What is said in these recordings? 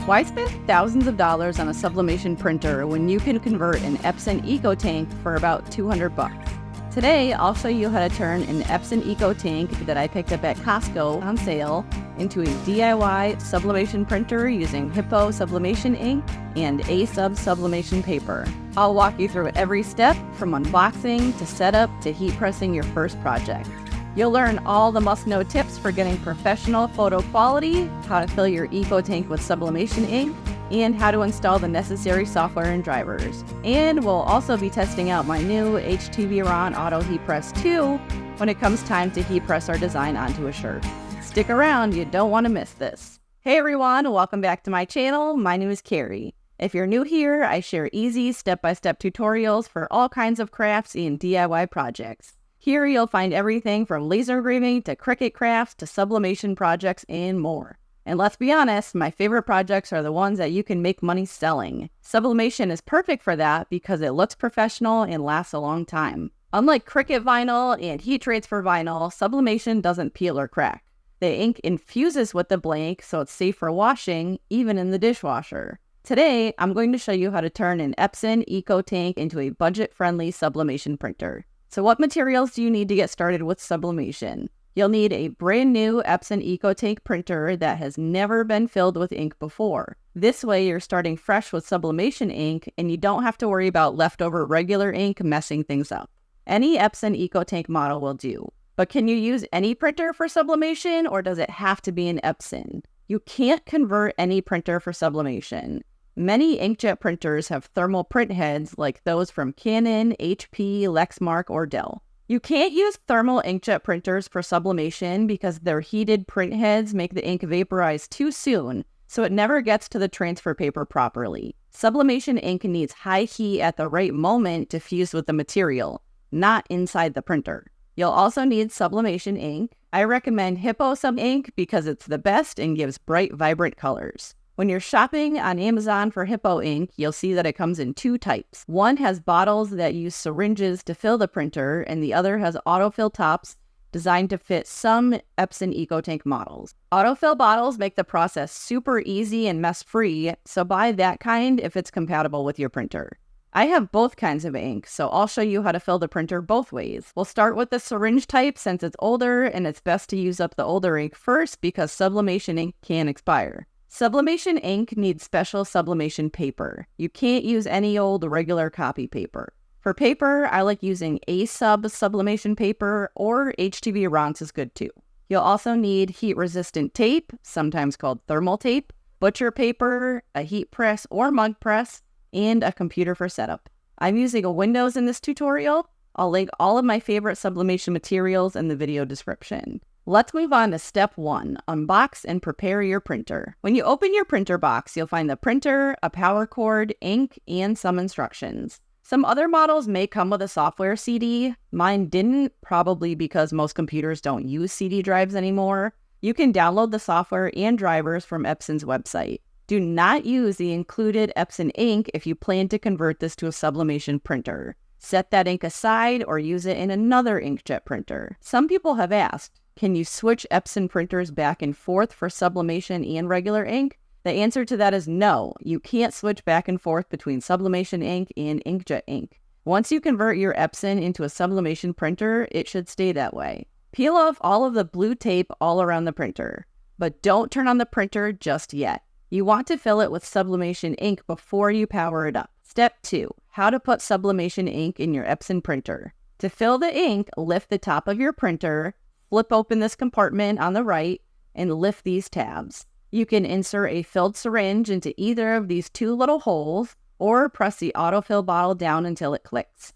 Why spend thousands of dollars on a sublimation printer when you can convert an Epson EcoTank for about $200? Today, I'll show you how to turn an Epson EcoTank that I picked up at Costco on sale into a DIY sublimation printer using Hiipoo sublimation ink and A-Sub sublimation paper. I'll walk you through every step from unboxing to setup to heat pressing your first project. You'll learn all the must-know tips for getting professional photo quality, how to fill your EcoTank with sublimation ink, and how to install the necessary software and drivers. And we'll also be testing out my new HTVRont Auto Heat Press 2 when it comes time to heat press our design onto a shirt. Stick around, you don't want to miss this. Hey everyone, welcome back to my channel. My name is Kerri. If you're new here, I share easy step-by-step tutorials for all kinds of crafts and DIY projects. Here you'll find everything from laser engraving to Cricut crafts to sublimation projects and more. And let's be honest, my favorite projects are the ones that you can make money selling. Sublimation is perfect for that because it looks professional and lasts a long time. Unlike Cricut vinyl and heat transfer vinyl, sublimation doesn't peel or crack. The ink infuses with the blank so it's safe for washing, even in the dishwasher. Today, I'm going to show you how to turn an Epson EcoTank into a budget-friendly sublimation printer. So what materials do you need to get started with sublimation? You'll need a brand new Epson EcoTank printer that has never been filled with ink before. This way you're starting fresh with sublimation ink and you don't have to worry about leftover regular ink messing things up. Any Epson EcoTank model will do. But can you use any printer for sublimation or does it have to be an Epson? You can't convert any printer for sublimation. Many inkjet printers have thermal print heads like those from Canon, HP, Lexmark, or Dell. You can't use thermal inkjet printers for sublimation because their heated print heads make the ink vaporize too soon, so it never gets to the transfer paper properly. Sublimation ink needs high heat at the right moment to fuse with the material, not inside the printer. You'll also need sublimation ink. I recommend Hiipoo Sub ink because it's the best and gives bright, vibrant colors. When you're shopping on Amazon for Hiipoo ink, you'll see that it comes in two types. One has bottles that use syringes to fill the printer, and the other has autofill tops designed to fit some Epson EcoTank models. Autofill bottles make the process super easy and mess-free, so buy that kind if it's compatible with your printer. I have both kinds of ink, so I'll show you how to fill the printer both ways. We'll start with the syringe type since it's older, and it's best to use up the older ink first because sublimation ink can expire. Sublimation ink needs special sublimation paper. You can't use any old regular copy paper. For paper, I like using A-Sub sublimation paper or HTVRont is good too. You'll also need heat-resistant tape, sometimes called thermal tape, butcher paper, a heat press or mug press, and a computer for setup. I'm using a Windows in this tutorial. I'll link all of my favorite sublimation materials in the video description. Let's move on to step 1, unbox and prepare your printer. When you open your printer box, you'll find the printer, a power cord, ink, and some instructions. Some other models may come with a software CD. Mine didn't, probably because most computers don't use CD drives anymore. You can download the software and drivers from Epson's website. Do not use the included Epson ink if you plan to convert this to a sublimation printer. Set that ink aside or use it in another inkjet printer. Some people have asked, can you switch Epson printers back and forth for sublimation and regular ink? The answer to that is no. You can't switch back and forth between sublimation ink and inkjet ink. Once you convert your Epson into a sublimation printer, it should stay that way. Peel off all of the blue tape all around the printer, but don't turn on the printer just yet. You want to fill it with sublimation ink before you power it up. Step 2, how to put sublimation ink in your Epson printer. To fill the ink, lift the top of your printer, flip open this compartment on the right, and lift these tabs. You can insert a filled syringe into either of these two little holes, or press the autofill bottle down until it clicks.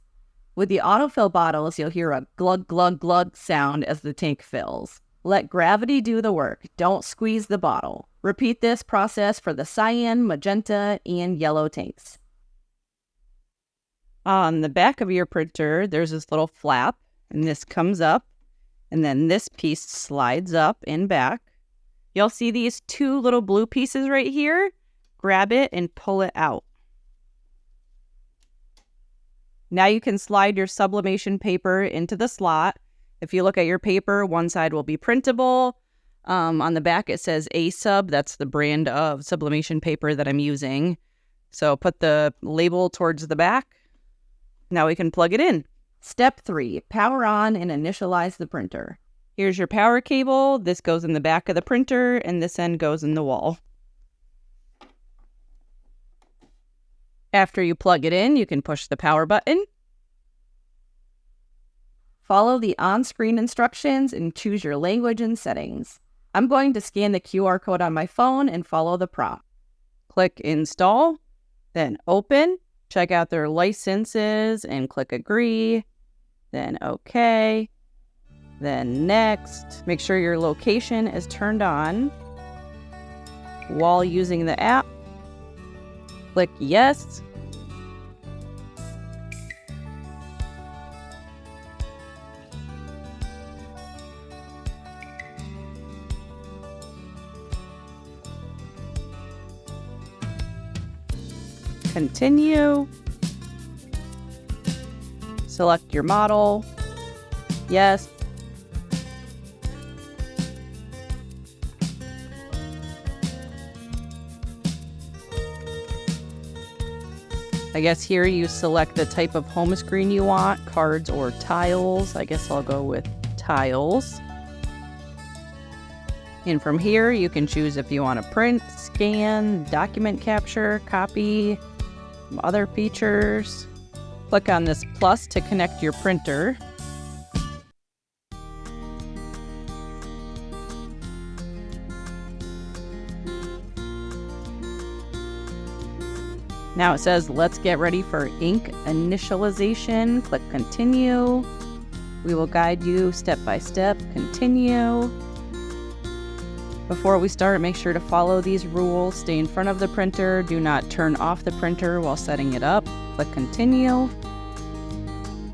With the autofill bottles, you'll hear a glug glug glug sound as the tank fills. Let gravity do the work. Don't squeeze the bottle. Repeat this process for the cyan, magenta, and yellow tanks. On the back of your printer, there's this little flap, and this comes up, and then this piece slides up and back. You'll see these two little blue pieces right here. Grab it and pull it out. Now you can slide your sublimation paper into the slot. If you look at your paper, one side will be printable, On the back it says A-Sub. That's the brand of sublimation paper that I'm using. So put the label towards the back. Now we can plug it in. Step 3, power on and initialize the printer. Here's your power cable. This goes in the back of the printer and this end goes in the wall. After you plug it in, you can push the power button. Follow the on-screen instructions and choose your language and settings. I'm going to scan the QR code on my phone and follow the prompt. Click Install, then Open. Check out their licenses and click Agree, then OK. Then next, make sure your location is turned on. While using the app, click yes. Continue. Select your model. Yes. I guess here you select the type of home screen you want, cards or tiles. I guess I'll go with tiles. And from here, you can choose if you want to print, scan, document capture, copy, some other features. Click on this plus to connect your printer. Now it says, let's get ready for ink initialization. Click continue. We will guide you step by step. Continue. Before we start, make sure to follow these rules. Stay in front of the printer. Do not turn off the printer while setting it up. Click continue.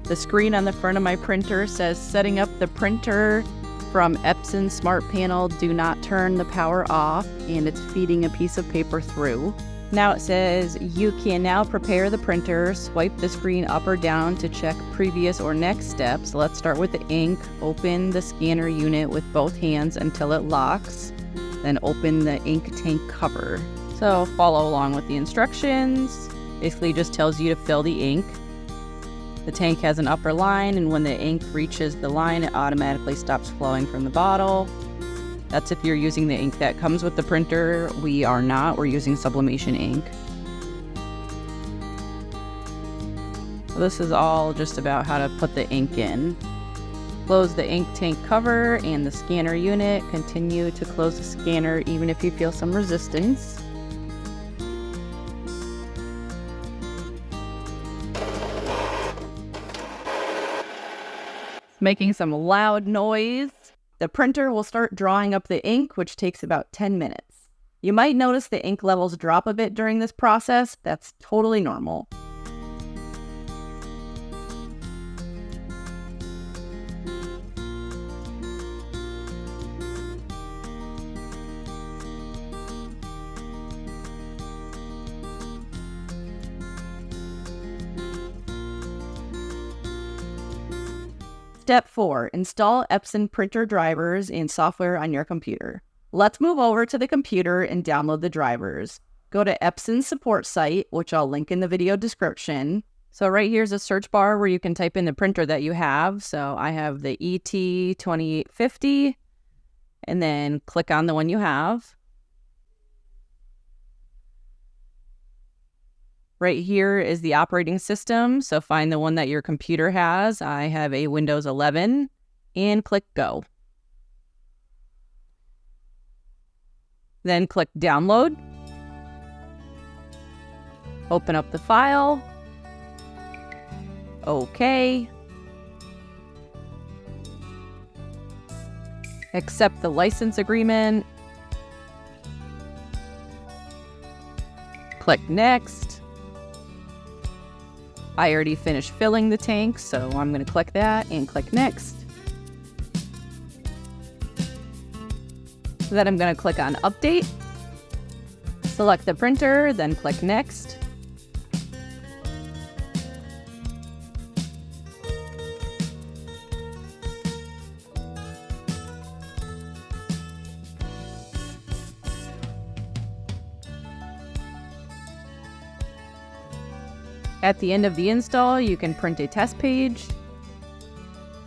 The screen on the front of my printer says setting up the printer from Epson Smart Panel. Do not turn the power off, and it's feeding a piece of paper through. Now it says you can now prepare the printer. Swipe the screen up or down to check previous or next steps. Let's start with the ink. Open the scanner unit with both hands until it locks. Then open the ink tank cover. So follow along with the instructions. Basically just tells you to fill the ink. The tank has an upper line, and when the ink reaches the line, it automatically stops flowing from the bottle. That's if you're using the ink that comes with the printer. We are not. We're using Sublimation ink. So this is all just about how to put the ink in. Close the ink tank cover and the scanner unit. Continue to close the scanner even if you feel some resistance. Making some loud noise. The printer will start drawing up the ink, which takes about 10 minutes. You might notice the ink levels drop a bit during this process. That's totally normal. Step 4. Install Epson printer drivers and software on your computer. Let's move over to the computer and download the drivers. Go to Epson's support site, which I'll link in the video description. So right here's a search bar where you can type in the printer that you have. So I have the ET2850, and then click on the one you have. Right here is the operating system, so find the one that your computer has. I have a Windows 11, and click Go. Then click Download. Open up the file. OK. Accept the license agreement. Click Next. I already finished filling the tank, so I'm going to click that and click Next. Then I'm going to click on Update. Select the printer, then click Next. At the end of the install, you can print a test page.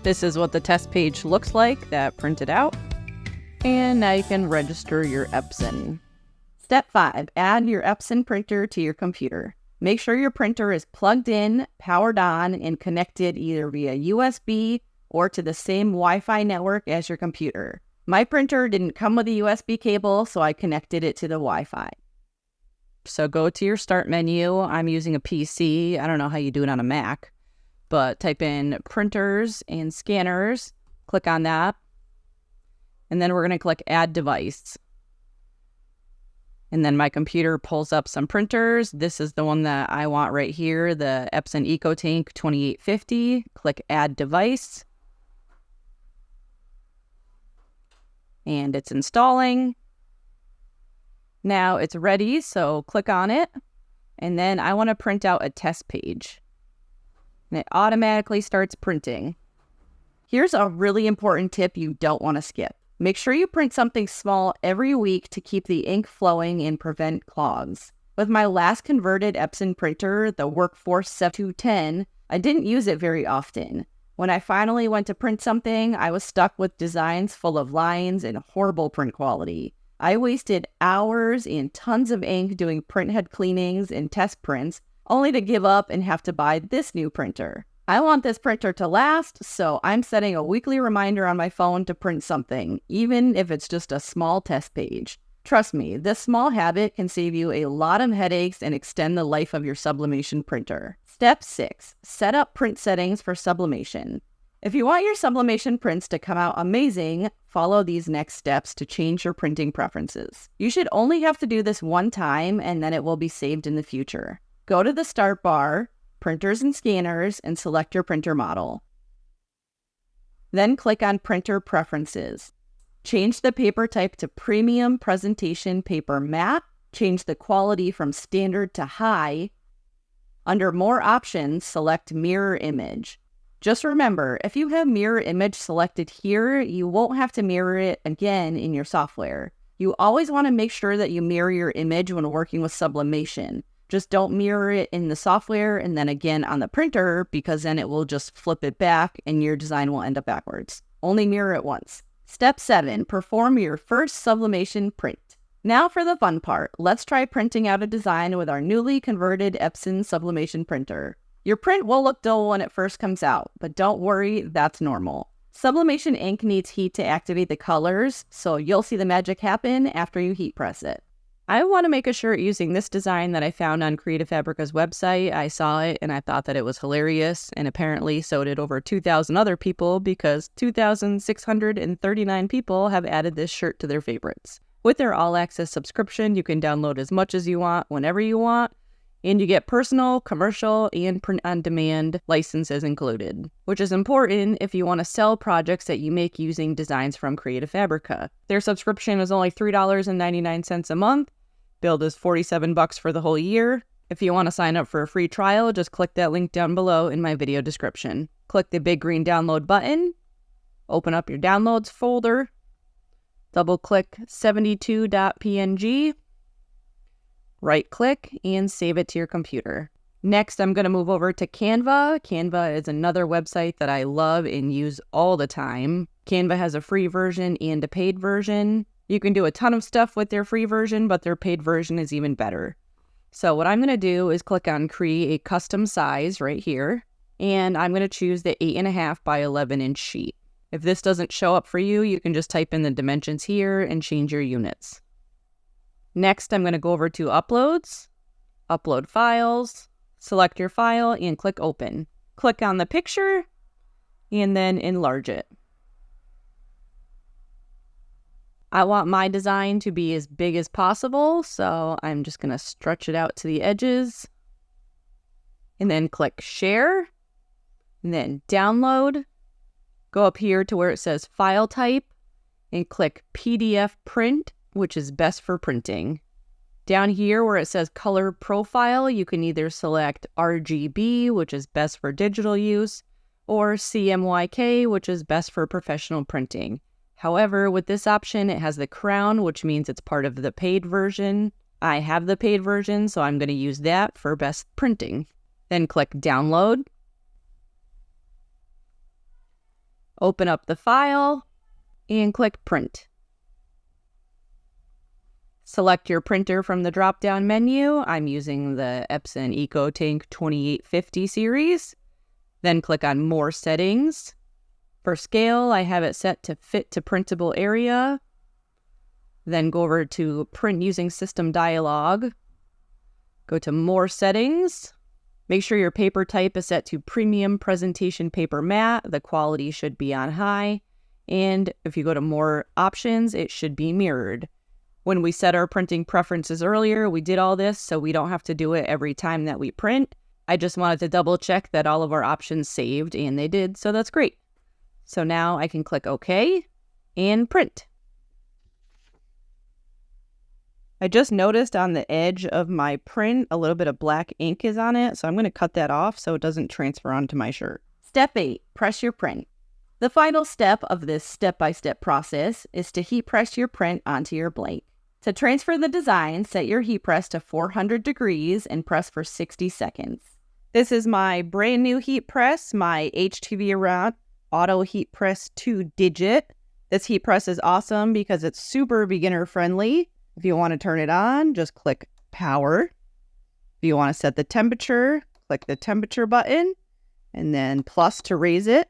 This is what the test page looks like that printed out. And now you can register your Epson. Step 5, add your Epson printer to your computer. Make sure your printer is plugged in, powered on, and connected either via USB or to the same Wi-Fi network as your computer. My printer didn't come with a USB cable, so I connected it to the Wi-Fi. So go to your start menu. I'm using a PC. I don't know how you do it on a Mac, but type in printers and scanners. Click on that. And then we're going to click add device. And then my computer pulls up some printers. This is the one that I want right here, the Epson EcoTank 2850. Click add device. And it's installing. Now it's ready, so click on it. And then I want to print out a test page. And it automatically starts printing. Here's a really important tip you don't want to skip. Make sure you print something small every week to keep the ink flowing and prevent clogs. With my last converted Epson printer, the Workforce 7210, I didn't use it very often. When I finally went to print something, I was stuck with designs full of lines and horrible print quality. I wasted hours and tons of ink doing printhead cleanings and test prints, only to give up and have to buy this new printer. I want this printer to last, so I'm setting a weekly reminder on my phone to print something, even if it's just a small test page. Trust me, this small habit can save you a lot of headaches and extend the life of your Sublimation printer. Step 6. Set up print settings for Sublimation. If you want your Sublimation prints to come out amazing, follow these next steps to change your printing preferences. You should only have to do this one time, and then it will be saved in the future. Go to the start bar, Printers and Scanners, and select your printer model. Then click on Printer Preferences. Change the paper type to Premium Presentation Paper Matte. Change the quality from Standard to High. Under More Options, select Mirror Image. Just remember, if you have Mirror Image selected here, you won't have to mirror it again in your software. You always want to make sure that you mirror your image when working with Sublimation. Just don't mirror it in the software and then again on the printer, because then it will just flip it back and your design will end up backwards. Only mirror it once. Step 7. Perform your first Sublimation print. Now for the fun part. Let's try printing out a design with our newly converted Epson Sublimation printer. Your print will look dull when it first comes out, but don't worry, that's normal. Sublimation ink needs heat to activate the colors, so you'll see the magic happen after you heat press it. I want to make a shirt using this design that I found on Creative Fabrica's website. I saw it and I thought that it was hilarious, and apparently so did over 2,000 other people, because 2,639 people have added this shirt to their favorites. With their all-access subscription, you can download as much as you want, whenever you want, and you get personal, commercial, and print-on-demand licenses included, which is important if you want to sell projects that you make using designs from Creative Fabrica. Their subscription is only $3.99 a month. Bill is $47 for the whole year. If you want to sign up for a free trial, just click that link down below in my video description. Click the big green download button, open up your downloads folder, double-click 72.png, right-click, and save it to your computer. Next, I'm going to move over to Canva. Canva is another website that I love and use all the time. Canva has a free version and a paid version. You can do a ton of stuff with their free version, but their paid version is even better. So what I'm going to do is click on Create a Custom Size right here, and I'm going to choose the 8.5 by 11 inch sheet. If this doesn't show up for you, you can just type in the dimensions here and change your units. Next, I'm going to go over to Uploads, Upload Files, select your file, and click Open. Click on the picture, and then enlarge it. I want my design to be as big as possible, so I'm just going to stretch it out to the edges, and then click Share, and then Download. Go up here to where it says File Type, and click PDF Print, which is best for printing. Down here where it says Color Profile, you can either select RGB, which is best for digital use, or CMYK, which is best for professional printing. However, with this option, it has the crown, which means it's part of the paid version. I have the paid version, so I'm going to use that for best printing. Then click Download. Open up the file and click Print. Select your printer from the drop-down menu. I'm using the Epson EcoTank 2850 series. Then click on More Settings. For scale, I have it set to Fit to Printable Area. Then go over to Print Using System dialog. Go to More Settings. Make sure your paper type is set to Premium Presentation Paper Matte. The quality should be on high. And if you go to More Options, it should be mirrored. When we set our printing preferences earlier, we did all this so we don't have to do it every time that we print. I just wanted to double check that all of our options saved, and they did, so that's great. So now I can click OK and print. I just noticed on the edge of my print, a little bit of black ink is on it, so I'm going to cut that off so it doesn't transfer onto my shirt. Step 8, press your print. The final step of this step-by-step process is to heat press your print onto your blank. To transfer the design, set your heat press to 400 degrees and press for 60 seconds. This is my brand new heat press, my HTVRont Auto Heat Press 2-digit. This heat press is awesome because it's super beginner friendly. If you want to turn it on, just click power. If you want to set the temperature, click the temperature button and then plus to raise it.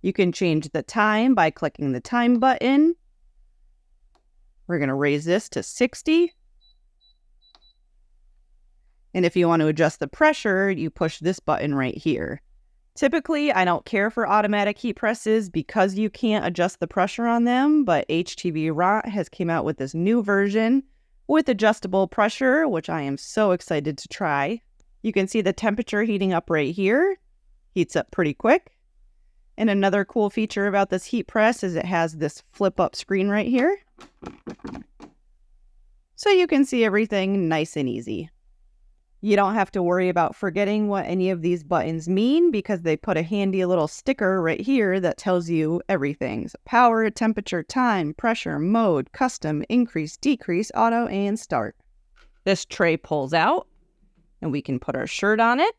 You can change the time by clicking the time button. We're going to raise this to 60. And if you want to adjust the pressure, you push this button right here. Typically, I don't care for automatic heat presses because you can't adjust the pressure on them, but HTVRont has came out with this new version with adjustable pressure, which I am so excited to try. You can see the temperature heating up right here. Heats up pretty quick. And another cool feature about this heat press is it has this flip-up screen right here. So you can see everything nice and easy. You don't have to worry about forgetting what any of these buttons mean because they put a handy little sticker right here that tells you everything. So power, temperature, time, pressure, mode, custom, increase, decrease, auto, and start. This tray pulls out and we can put our shirt on it.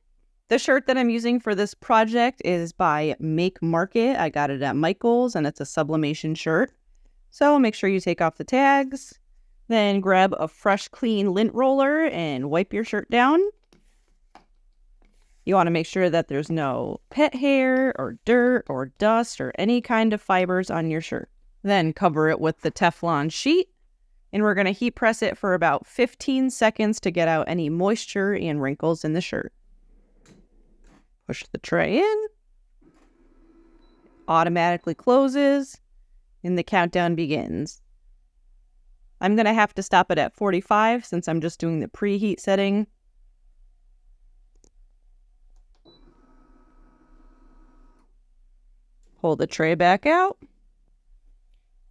The shirt that I'm using for this project is by Make Market. I got it at Michael's and it's a Sublimation shirt. So make sure you take off the tags. Then grab a fresh, clean lint roller and wipe your shirt down. You want to make sure that there's no pet hair or dirt or dust or any kind of fibers on your shirt. Then cover it with the Teflon sheet. And we're going to heat press it for about 15 seconds to get out any moisture and wrinkles in the shirt. Push the tray in. Automatically closes. And the countdown begins. I'm going to have to stop it at 45 since I'm just doing the preheat setting. Pull the tray back out.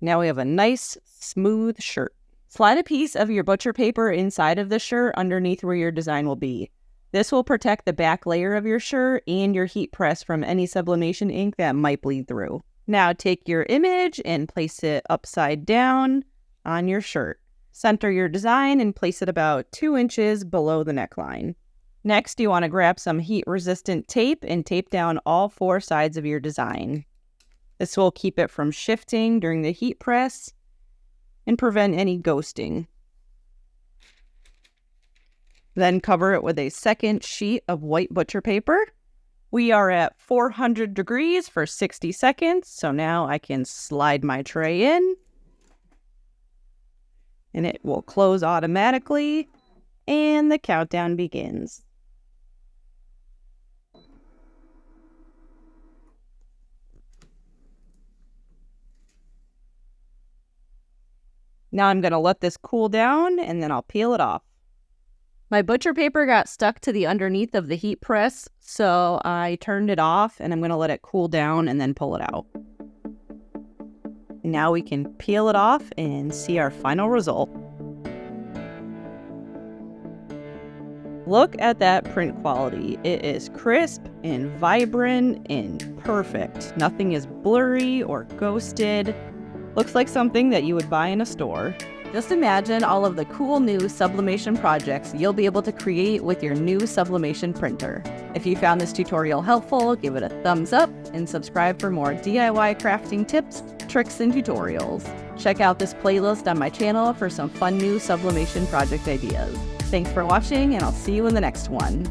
Now we have a nice, smooth shirt. Slide a piece of your butcher paper inside of the shirt underneath where your design will be. This will protect the back layer of your shirt and your heat press from any sublimation ink that might bleed through. Now take your image and place it upside down on your shirt. Center your design and place it about 2 inches below the neckline. Next, you want to grab some heat-resistant tape and tape down all 4 sides of your design. This will keep it from shifting during the heat press and prevent any ghosting. Then cover it with a second sheet of white butcher paper. We are at 400 degrees for 60 seconds, so now I can slide my tray in. And it will close automatically, and the countdown begins. Now I'm going to let this cool down, and then I'll peel it off. My butcher paper got stuck to the underneath of the heat press, so I turned it off, and I'm going to let it cool down and then pull it out. Now we can peel it off and see our final result. Look at that print quality. It is crisp and vibrant and perfect. Nothing is blurry or ghosted. Looks like something that you would buy in a store. Just imagine all of the cool new sublimation projects you'll be able to create with your new sublimation printer. If you found this tutorial helpful, give it a thumbs up and subscribe for more DIY crafting tips, tricks, and tutorials. Check out this playlist on my channel for some fun new sublimation project ideas. Thanks for watching, and I'll see you in the next one.